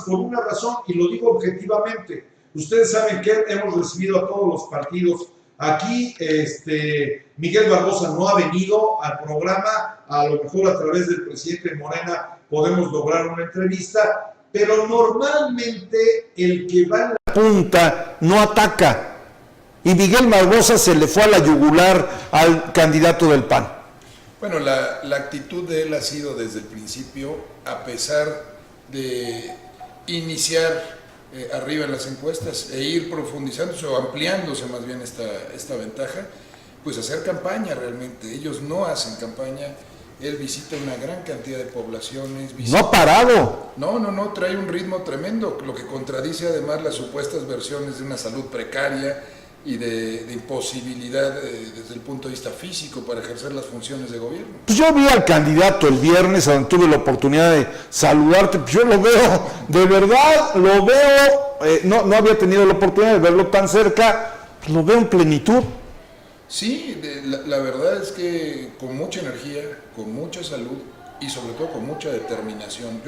por una razón, y lo digo objetivamente. Ustedes saben que hemos recibido a todos los partidos aquí. Miguel Barbosa no ha venido al programa, a lo mejor a través del presidente Morena podemos lograr una entrevista, pero normalmente el que va en la punta no ataca, y Miguel Barbosa se le fue a la yugular al candidato del PAN. Bueno, la actitud de él ha sido desde el principio, a pesar de iniciar arriba en las encuestas e ir profundizándose o ampliándose más bien esta ventaja, pues hacer campaña realmente. Ellos no hacen campaña, él visita una gran cantidad de poblaciones. No ha parado. No, trae un ritmo tremendo, lo que contradice además las supuestas versiones de una salud precaria y de imposibilidad desde el punto de vista físico para ejercer las funciones de gobierno. Pues yo vi al candidato el viernes, donde tuve la oportunidad de saludarte, pues yo lo veo, de verdad, lo veo, no había tenido la oportunidad de verlo tan cerca, pues lo veo en plenitud. Sí, la verdad es que con mucha energía, con mucha salud y sobre todo con mucha determinación.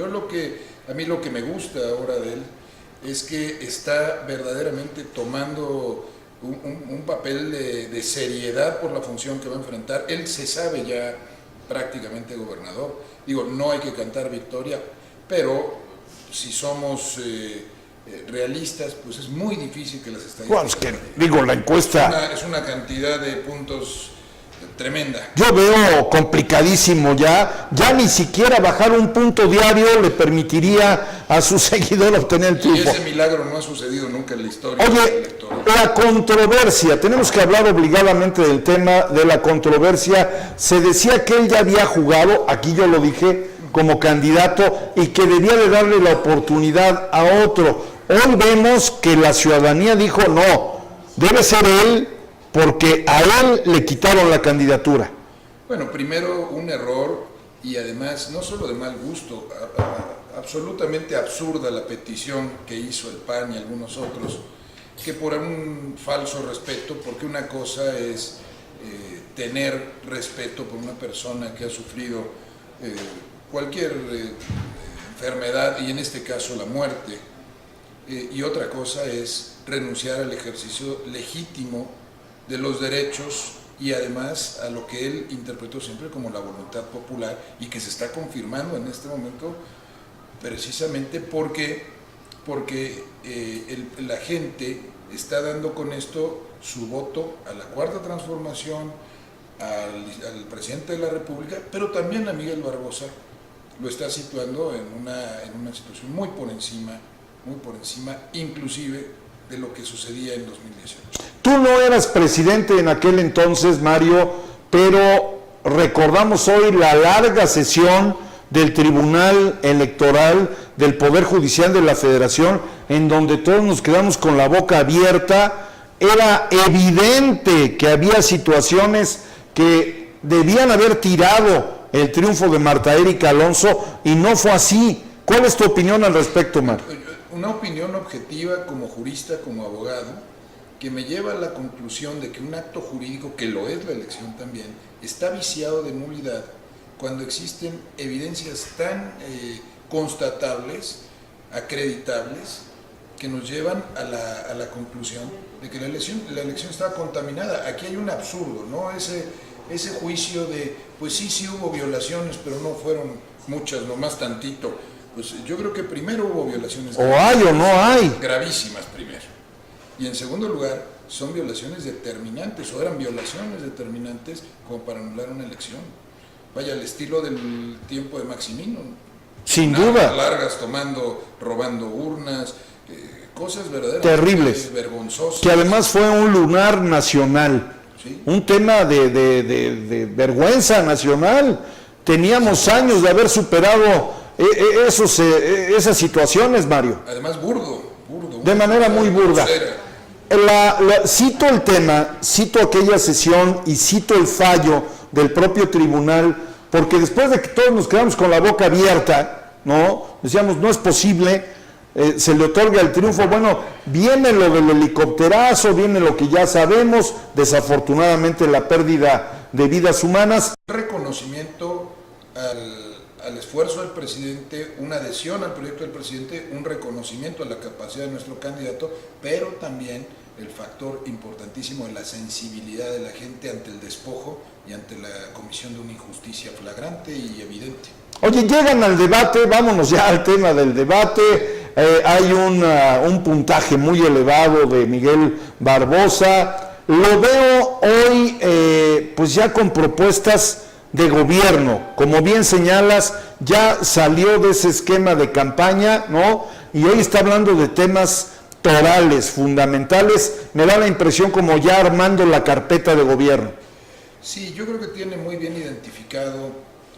A mí lo que me gusta ahora de él es que está verdaderamente tomando un papel de seriedad por la función que va a enfrentar. Él se sabe ya prácticamente gobernador. Digo, no hay que cantar victoria, pero si somos realistas, pues es muy difícil que las estadísticas... Bueno, es que, digo, la encuesta... Es una cantidad de puntos tremenda. Yo veo complicadísimo ya ni siquiera bajar un punto diario le permitiría a su seguidor obtener el triunfo. Y ese milagro no ha sucedido nunca en la historia. Oye, la controversia, tenemos que hablar obligadamente del tema de la controversia. Se decía que él ya había jugado, aquí yo lo dije, como candidato y que debía de darle la oportunidad a otro. Hoy vemos que la ciudadanía dijo no, debe ser él, porque a él le quitaron la candidatura. Bueno, primero un error y además no solo de mal gusto, absolutamente absurda la petición que hizo el PAN y algunos otros, que por un falso respeto, porque una cosa es tener respeto por una persona que ha sufrido cualquier enfermedad y en este caso la muerte, y otra cosa es renunciar al ejercicio legítimo de los derechos y además a lo que él interpretó siempre como la voluntad popular y que se está confirmando en este momento precisamente porque la gente está dando con esto su voto a la Cuarta Transformación, al presidente de la República, pero también a Miguel Barbosa lo está situando en una situación muy por encima inclusive de lo que sucedía en 2018. Tú no eras presidente en aquel entonces, Mario, pero recordamos hoy la larga sesión del Tribunal Electoral del Poder Judicial de la Federación, en donde todos nos quedamos con la boca abierta. Era evidente que había situaciones que debían haber tirado el triunfo de Marta Erika Alonso y no fue así. ¿Cuál es tu opinión al respecto, Mario? Una opinión objetiva como jurista, como abogado, que me lleva a la conclusión de que un acto jurídico, que lo es la elección también, está viciado de nulidad cuando existen evidencias tan constatables, acreditables, que nos llevan a la conclusión de que la elección está contaminada. Aquí hay un absurdo, ¿no? Ese juicio de, pues sí hubo violaciones, pero no fueron muchas, nomás tantito. Pues yo creo que primero hubo violaciones. O hay o no hay. Gravísimas primero. Y en segundo lugar, son violaciones determinantes, o eran violaciones determinantes como para anular una elección. Vaya, al estilo del tiempo de Maximino. Sin duda. Largas robando urnas, cosas verdaderamente terribles, vergonzosas. Que además fue un lunar nacional. ¿Sí? Un tema de vergüenza nacional. Teníamos años de haber superado esas situaciones, Mario. Además burdo. De manera muy burda. Cito el tema, cito aquella sesión y cito el fallo del propio tribunal, porque después de que todos nos quedamos con la boca abierta, ¿no? Decíamos, no es posible, se le otorga el triunfo. Bueno, viene lo del helicópterazo, viene lo que ya sabemos, desafortunadamente la pérdida de vidas humanas. Reconocimiento al esfuerzo del presidente, una adhesión al proyecto del presidente, un reconocimiento a la capacidad de nuestro candidato, pero también el factor importantísimo de la sensibilidad de la gente ante el despojo y ante la comisión de una injusticia flagrante y evidente. Oye, llegan al debate, vámonos ya al tema del debate. Hay un puntaje muy elevado de Miguel Barbosa. Lo veo hoy pues ya con propuestas de gobierno. Como bien señalas, ya salió de ese esquema de campaña, ¿no? Y hoy está hablando de temas torales, fundamentales. Me da la impresión como ya armando la carpeta de gobierno. Sí, yo creo que tiene muy bien identificado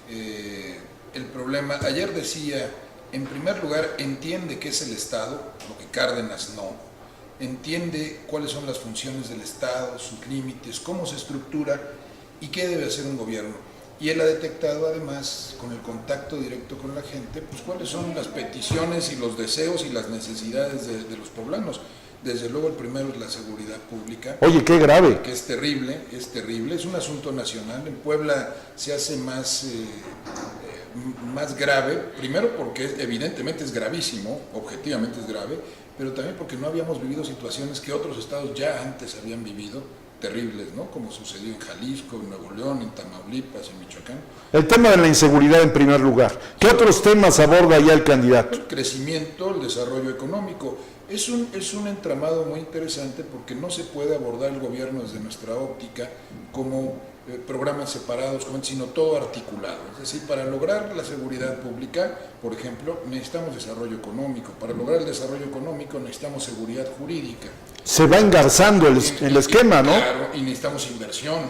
el problema. Ayer decía, en primer lugar, entiende qué es el Estado, lo que Cárdenas no. Entiende cuáles son las funciones del Estado, sus límites, cómo se estructura y qué debe hacer un gobierno. Y él ha detectado además, con el contacto directo con la gente, pues cuáles son las peticiones y los deseos y las necesidades de los poblanos. Desde luego el primero es la seguridad pública. Oye, qué grave. Que es terrible, es un asunto nacional. En Puebla se hace más grave, primero porque evidentemente es gravísimo, objetivamente es grave, pero también porque no habíamos vivido situaciones que otros estados ya antes habían vivido, terribles, ¿no? Como sucedió en Jalisco, en Nuevo León, en Tamaulipas, en Michoacán. El tema de la inseguridad en primer lugar. ¿Qué otros temas aborda ya el candidato? El crecimiento, el desarrollo económico. Es un entramado muy interesante porque no se puede abordar el gobierno desde nuestra óptica como programas separados, sino todo articulado. Es decir, para lograr la seguridad pública, por ejemplo, necesitamos desarrollo económico. Para lograr el desarrollo económico necesitamos seguridad jurídica. Se va engarzando el esquema, ¿no? Claro, y necesitamos inversión.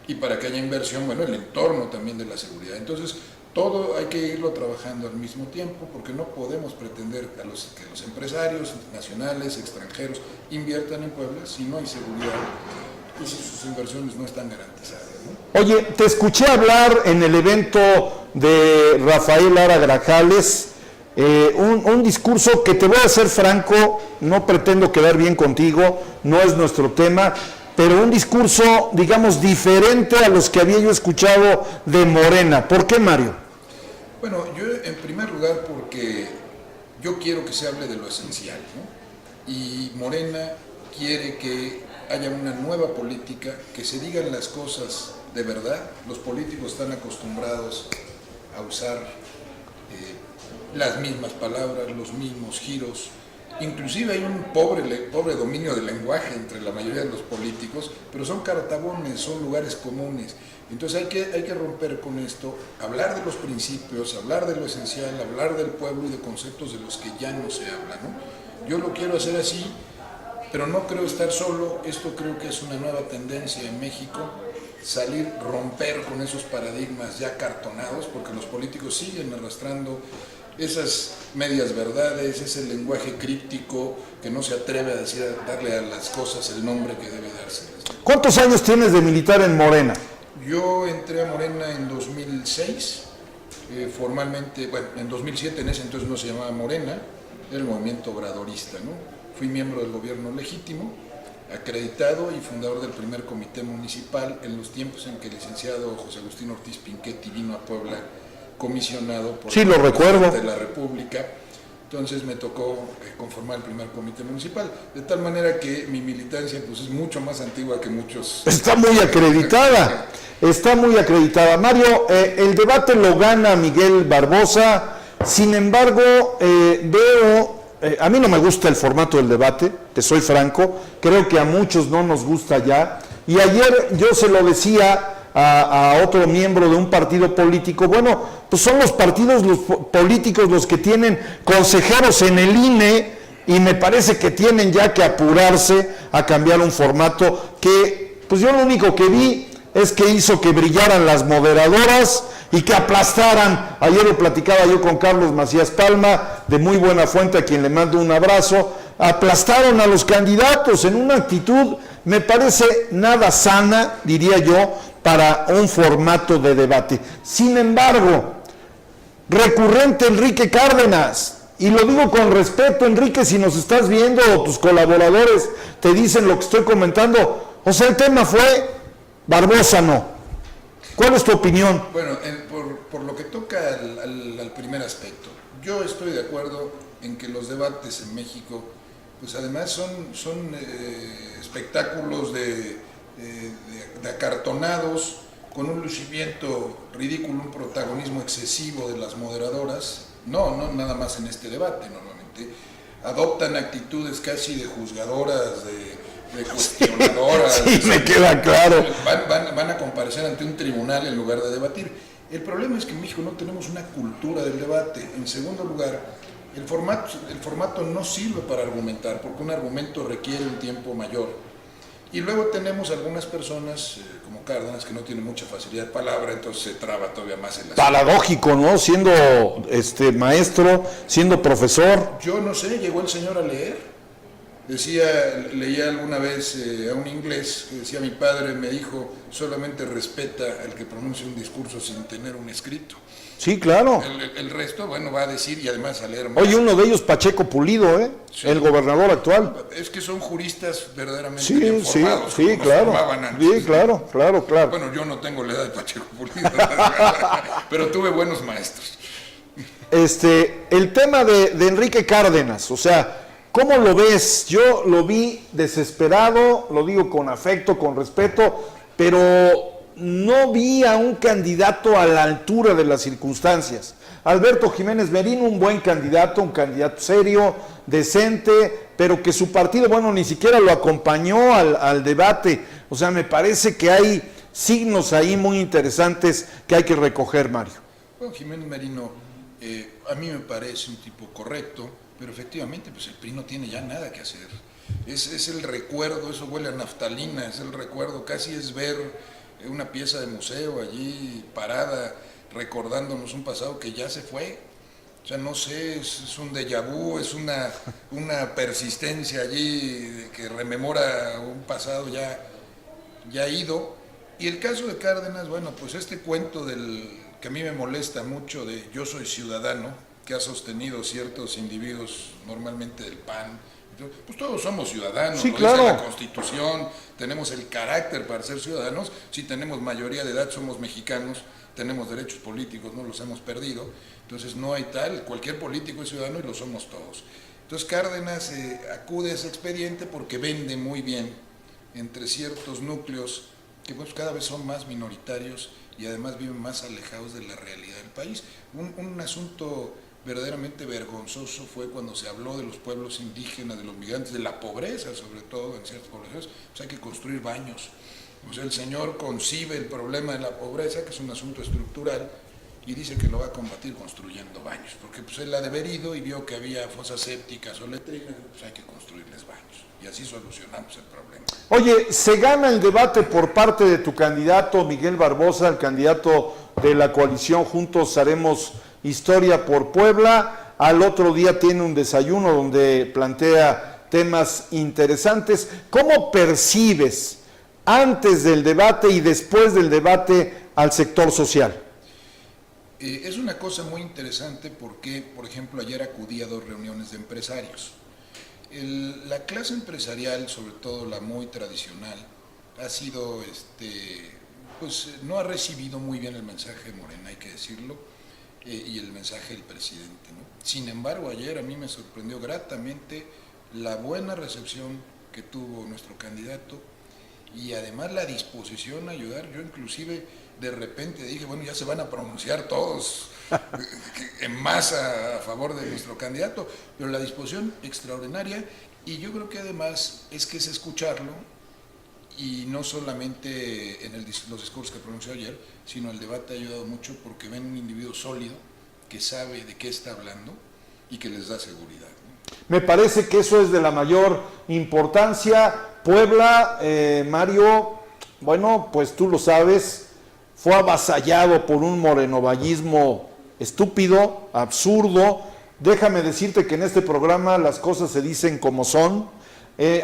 Y para que haya inversión, bueno, el entorno también de la seguridad. Entonces, todo hay que irlo trabajando al mismo tiempo, porque no podemos pretender que los empresarios nacionales, extranjeros, inviertan en Puebla si no hay seguridad y si sus inversiones no están garantizadas, ¿no? Oye, te escuché hablar en el evento de Rafael Lara Grajales, un discurso que, te voy a ser franco, no pretendo quedar bien contigo, no es nuestro tema, pero un discurso, digamos, diferente a los que había yo escuchado de Morena. ¿Por qué, Mario? Bueno, yo en primer lugar porque yo quiero que se hable de lo esencial, ¿no? Y Morena quiere que haya una nueva política, que se digan las cosas de verdad. Los políticos están acostumbrados a usar las mismas palabras, los mismos giros. Inclusive hay un pobre dominio del lenguaje entre la mayoría de los políticos, pero son cartabones, son lugares comunes. Entonces hay que romper con esto, hablar de los principios, hablar de lo esencial, hablar del pueblo y de conceptos de los que ya no se habla, ¿no? Yo lo quiero hacer así, pero no creo estar solo. Esto creo que es una nueva tendencia en México, romper con esos paradigmas ya cartonados, porque los políticos siguen arrastrando esas medias verdades, ese lenguaje críptico que no se atreve a darle a las cosas el nombre que debe dárselas. ¿Cuántos años tienes de militar en Morena? Yo entré a Morena en 2006, formalmente, bueno, en 2007, en ese entonces no se llamaba Morena, era el movimiento obradorista, ¿no? Fui miembro del gobierno legítimo, acreditado y fundador del primer comité municipal en los tiempos en que el licenciado José Agustín Ortiz Pinchetti vino a Puebla comisionado por sí, lo recuerdo, de la República. Entonces me tocó conformar el primer comité municipal, de tal manera que mi militancia pues, es mucho más antigua que muchos. Está muy acreditada, está muy acreditada. Mario, el debate lo gana Miguel Barbosa, sin embargo, a mí no me gusta el formato del debate, te soy franco, creo que a muchos no nos gusta ya, y ayer yo se lo decía a otro miembro de un partido político, bueno, pues son los partidos políticos los que tienen consejeros en el INE y me parece que tienen ya que apurarse a cambiar un formato que, pues yo lo único que vi es que hizo que brillaran las moderadoras y que aplastaran. Ayer lo platicaba yo con Carlos Macías Palma, de muy buena fuente, a quien le mando un abrazo. Aplastaron a los candidatos en una actitud, me parece, nada sana, diría yo, para un formato de debate. Sin embargo, recurrente Enrique Cárdenas, y lo digo con respeto, Enrique, si nos estás viendo o tus colaboradores te dicen lo que estoy comentando, o sea, el tema fue Barbosa no. ¿Cuál es tu opinión? Bueno, por lo que toca al primer aspecto, yo estoy de acuerdo en que los debates en México, pues además son espectáculos de acartonados, con un lucimiento ridículo, un protagonismo excesivo de las moderadoras, no nada más en este debate, normalmente adoptan actitudes casi de juzgadoras, de cuestionadoras. Sí, me queda claro. Van a comparecer ante un tribunal en lugar de debatir. El problema es que en México no tenemos una cultura del debate. En segundo lugar, el formato no sirve para argumentar, porque un argumento requiere un tiempo mayor. Y luego tenemos algunas personas, como Cárdenas, que no tienen mucha facilidad de palabra, entonces se traba todavía más en la... Paradójico, ¿no? Siendo maestro, siendo profesor. Yo no sé, llegó el señor a leer. Leía alguna vez a un inglés que decía: mi padre me dijo, solamente respeta al que pronuncia un discurso sin tener un escrito. Sí, claro. El resto, bueno, va a decir y además a leer más. Oye, uno de ellos, Pacheco Pulido, sí, el gobernador actual. Es que son juristas verdaderamente bien formados. Sí, claro. Sí, claro. Bueno, yo no tengo la edad de Pacheco Pulido, pero tuve buenos maestros. El tema de Enrique Cárdenas, o sea, ¿cómo lo ves? Yo lo vi desesperado, lo digo con afecto, con respeto, pero no vi a un candidato a la altura de las circunstancias. Alberto Jiménez Merino, un buen candidato, un candidato serio, decente, pero que su partido, bueno, ni siquiera lo acompañó al debate. O sea, me parece que hay signos ahí muy interesantes que hay que recoger, Mario. Bueno, Jiménez Merino, a mí me parece un tipo correcto, pero efectivamente, pues el PRI no tiene ya nada que hacer. Es el recuerdo, eso huele a naftalina, es el recuerdo, casi es ver una pieza de museo allí parada, recordándonos un pasado que ya se fue. O sea, no sé, es un déjà vu, es una persistencia allí que rememora un pasado ya ido. Y el caso de Cárdenas, bueno, pues este cuento que a mí me molesta mucho, de yo soy ciudadano, que ha sostenido ciertos individuos, normalmente del PAN, pues todos somos ciudadanos, sí, lo claro. dice la Constitución, tenemos el carácter para ser ciudadanos, si tenemos mayoría de edad somos mexicanos, tenemos derechos políticos, no los hemos perdido, entonces no hay tal, cualquier político es ciudadano y lo somos todos. Entonces Cárdenas acude a ese expediente porque vende muy bien entre ciertos núcleos que pues cada vez son más minoritarios y además viven más alejados de la realidad del país. Un asunto verdaderamente vergonzoso fue cuando se habló de los pueblos indígenas, de los migrantes, de la pobreza, sobre todo en ciertas poblaciones. Pues hay que construir baños. O sea, el señor concibe el problema de la pobreza, que es un asunto estructural, y dice que lo va a combatir construyendo baños, porque pues él ha deberido y vio que había fosas sépticas o letrinas, pues hay que construirles baños, y así solucionamos el problema. Oye, se gana el debate por parte de tu candidato Miguel Barbosa, el candidato de la coalición Juntos Haremos Historia por Puebla. Al otro día tiene un desayuno donde plantea temas interesantes. ¿Cómo percibes antes del debate y después del debate al sector social? Es una cosa muy interesante porque, por ejemplo, ayer acudí a 2 reuniones de empresarios. La clase empresarial, sobre todo la muy tradicional, ha sido, pues no ha recibido muy bien el mensaje de Morena, hay que decirlo, y el mensaje del presidente, ¿no? Sin embargo, ayer a mí me sorprendió gratamente la buena recepción que tuvo nuestro candidato y además la disposición a ayudar. Yo inclusive de repente dije, bueno, ya se van a pronunciar todos en masa a favor de nuestro candidato, pero la disposición extraordinaria, y yo creo que además es escucharlo, y no solamente en los discursos que pronunció ayer, sino el debate ha ayudado mucho porque ven un individuo sólido que sabe de qué está hablando y que les da seguridad, ¿no? Me parece que eso es de la mayor importancia. Puebla, Mario, bueno, pues tú lo sabes, fue avasallado por un morenovallismo estúpido, absurdo. Déjame decirte que en este programa las cosas se dicen como son.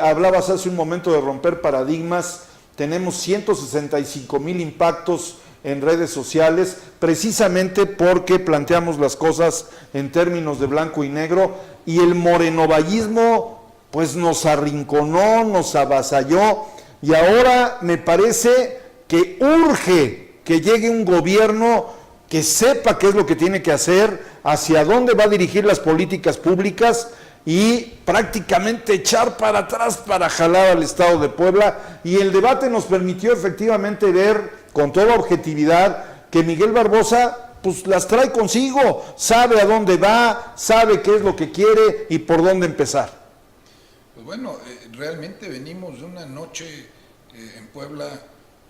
Hablabas hace un momento de romper paradigmas. Tenemos 165,000 impactos en redes sociales, precisamente porque planteamos las cosas en términos de blanco y negro, y el morenovallismo pues nos arrinconó, nos avasalló, y ahora me parece que urge que llegue un gobierno que sepa qué es lo que tiene que hacer, hacia dónde va a dirigir las políticas públicas y prácticamente echar para atrás para jalar al Estado de Puebla. Y el debate nos permitió efectivamente ver con toda objetividad que Miguel Barbosa pues las trae consigo, sabe a dónde va, sabe qué es lo que quiere y por dónde empezar. Pues bueno, realmente venimos de una noche en Puebla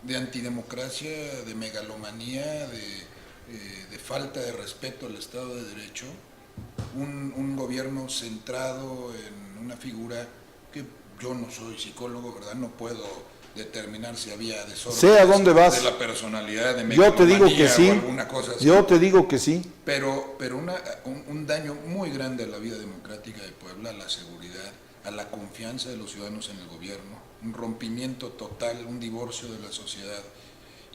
de antidemocracia, de megalomanía, de falta de respeto al Estado de Derecho, un gobierno centrado en una figura que yo no soy psicólogo, ¿verdad? No puedo determinar si había desorden sé a dónde vas. de la personalidad, de yo te digo que sí, o alguna cosa así. Yo te digo que sí. Pero un daño muy grande a la vida democrática de Puebla, a la seguridad, a la confianza de los ciudadanos en el gobierno, un rompimiento total, un divorcio de la sociedad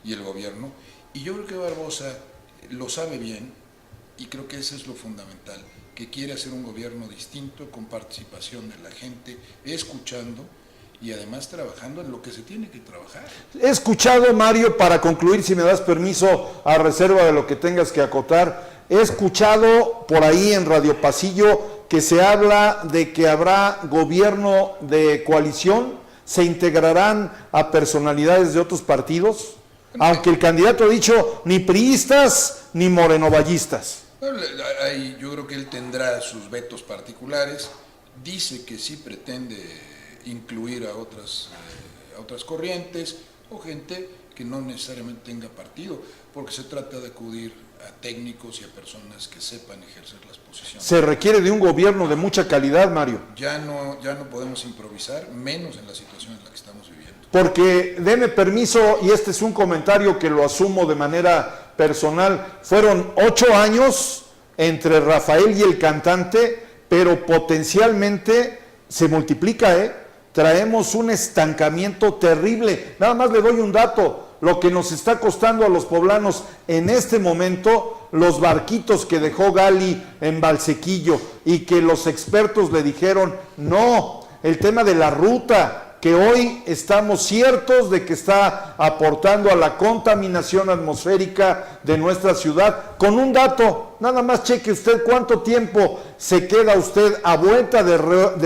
y el gobierno. Y yo creo que Barbosa lo sabe bien, y creo que eso es lo fundamental, que quiere hacer un gobierno distinto, con participación de la gente, escuchando y además trabajando en lo que se tiene que trabajar. He escuchado, Mario, para concluir, si me das permiso, a reserva de lo que tengas que acotar, he escuchado por ahí en Radio Pasillo que se habla de que habrá gobierno de coalición, se integrarán a personalidades de otros partidos, aunque el candidato ha dicho ni priistas ni morenovallistas. Yo creo que él tendrá sus vetos particulares, dice que sí pretende incluir a otras corrientes o gente que no necesariamente tenga partido, porque se trata de acudir a técnicos y a personas que sepan ejercer las posiciones. Se requiere de un gobierno de mucha calidad, Mario. Ya no podemos improvisar, menos en la situación en la que estamos viviendo. Porque, deme permiso, y este es un comentario que lo asumo de manera personal, fueron 8 años entre Rafael y el cantante, pero potencialmente se multiplica, traemos un estancamiento terrible. Nada más le doy un dato, lo que nos está costando a los poblanos en este momento, los barquitos que dejó Gali en Valsequillo y que los expertos le dijeron, no, el tema de la ruta, que hoy estamos ciertos de que está aportando a la contaminación atmosférica de nuestra ciudad. Con un dato, nada más cheque usted cuánto tiempo se queda usted a vuelta de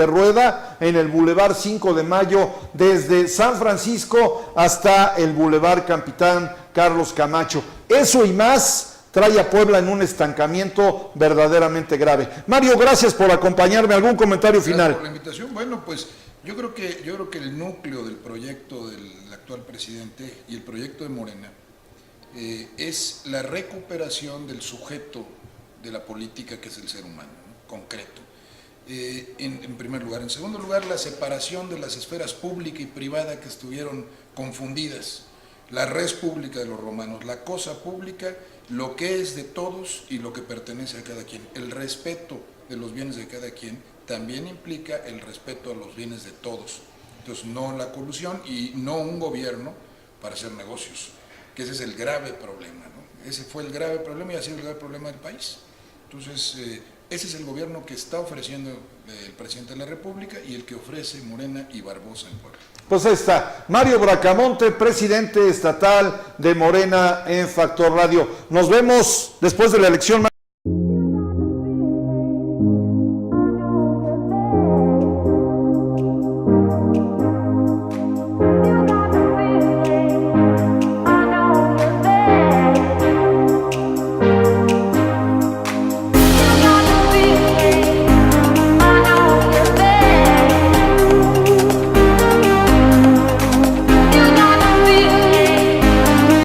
rueda en el Boulevard 5 de Mayo, desde San Francisco hasta el Boulevard Capitán Carlos Camacho. Eso y más trae a Puebla en un estancamiento verdaderamente grave. Mario, gracias por acompañarme. ¿Algún comentario final? Gracias por la invitación. Bueno, pues yo creo que el núcleo del proyecto del actual presidente y el proyecto de Morena es la recuperación del sujeto de la política, que es el ser humano, ¿no? Concreto. En primer lugar. En segundo lugar, la separación de las esferas pública y privada que estuvieron confundidas. La res pública de los romanos, la cosa pública, lo que es de todos y lo que pertenece a cada quien. El respeto de los bienes de cada quien también implica el respeto a los bienes de todos. Entonces, no la colusión y no un gobierno para hacer negocios, que ese es el grave problema, ¿no? Ese fue el grave problema y ha sido el grave problema del país. Entonces, ese es el gobierno que está ofreciendo el presidente de la República y el que ofrece Morena y Barbosa en Puebla. Pues ahí está, Mario Bracamonte, presidente estatal de Morena en Factor Radio. Nos vemos después de la elección.